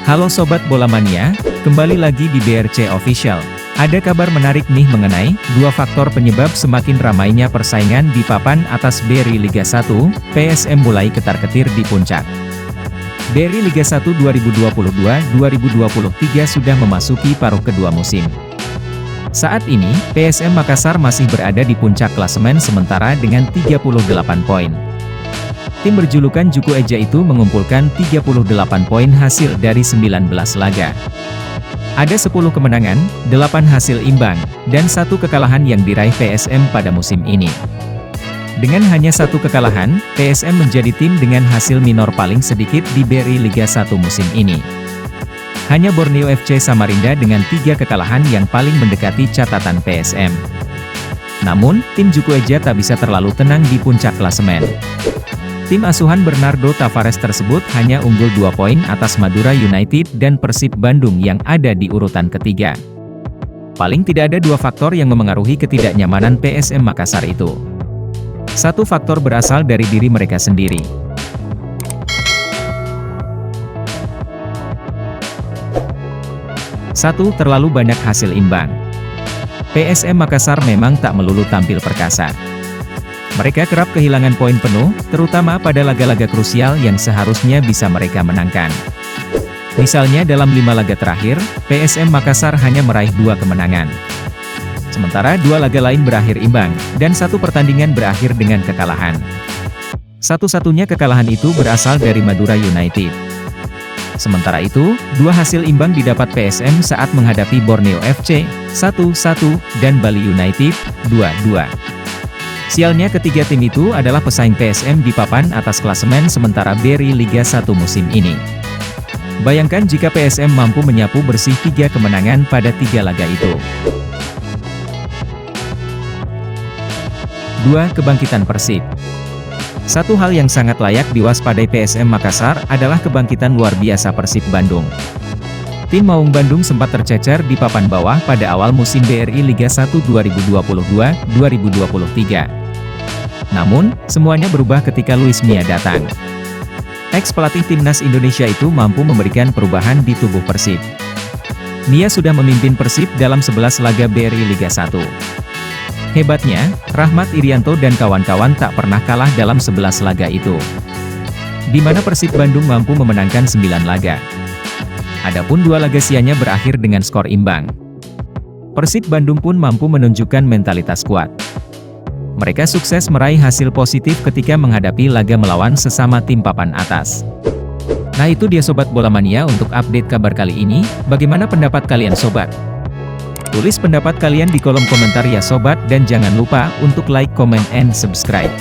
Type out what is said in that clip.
Halo Sobat Bola Mania, kembali lagi di BRC Official. Ada kabar menarik nih mengenai dua faktor penyebab semakin ramainya persaingan di papan atas BRI Liga 1, PSM mulai ketar-ketir di puncak. BRI Liga 1 2022-2023 sudah memasuki paruh kedua musim. Saat ini, PSM Makassar masih berada di puncak klasemen sementara dengan 38 poin. Tim berjulukan Juku Eja itu mengumpulkan 38 poin hasil dari 19 laga. Ada 10 kemenangan, 8 hasil imbang, dan 1 kekalahan yang diraih PSM pada musim ini. Dengan hanya 1 kekalahan, PSM menjadi tim dengan hasil minor paling sedikit di BRI Liga 1 musim ini. Hanya Borneo FC Samarinda dengan 3 kekalahan yang paling mendekati catatan PSM. Namun, tim Juku Eja tak bisa terlalu tenang di puncak klasemen. Tim asuhan Bernardo Tavares tersebut hanya unggul 2 poin atas Madura United dan Persib Bandung yang ada di urutan ketiga. Paling tidak ada 2 faktor yang memengaruhi ketidaknyamanan PSM Makassar itu. Satu faktor berasal dari diri mereka sendiri. Satu, terlalu banyak hasil imbang. PSM Makassar memang tak melulu tampil perkasa. Mereka kerap kehilangan poin penuh, terutama pada laga-laga krusial yang seharusnya bisa mereka menangkan. Misalnya dalam 5 laga terakhir, PSM Makassar hanya meraih 2 kemenangan. Sementara 2 laga lain berakhir imbang, dan 1 pertandingan berakhir dengan kekalahan. Satu-satunya kekalahan itu berasal dari Madura United. Sementara itu, 2 hasil imbang didapat PSM saat menghadapi Borneo FC, 1-1, dan Bali United, 2-2. Sialnya ketiga tim itu adalah pesaing PSM di papan atas klasemen sementara BRI Liga 1 musim ini. Bayangkan jika PSM mampu menyapu bersih 3 kemenangan pada 3 laga itu. 2. Kebangkitan Persib. Satu hal yang sangat layak diwaspadai PSM Makassar adalah kebangkitan luar biasa Persib Bandung. Tim Maung Bandung sempat tercecer di papan bawah pada awal musim BRI Liga 1 2022-2023. Namun, semuanya berubah ketika Luis Mia datang. Ex-pelatih Timnas Indonesia itu mampu memberikan perubahan di tubuh Persib. Mia sudah memimpin Persib dalam 11 laga BRI Liga 1. Hebatnya, Rahmat Irianto dan kawan-kawan tak pernah kalah dalam 11 laga itu. Di mana Persib Bandung mampu memenangkan 9 laga. Adapun 2 laga sianya berakhir dengan skor imbang. Persib Bandung pun mampu menunjukkan mentalitas kuat. Mereka sukses meraih hasil positif ketika menghadapi laga melawan sesama tim papan atas. Nah itu dia Sobat Bola Mania untuk update kabar kali ini, bagaimana pendapat kalian Sobat? Tulis pendapat kalian di kolom komentar ya Sobat dan jangan lupa untuk like, comment, and subscribe.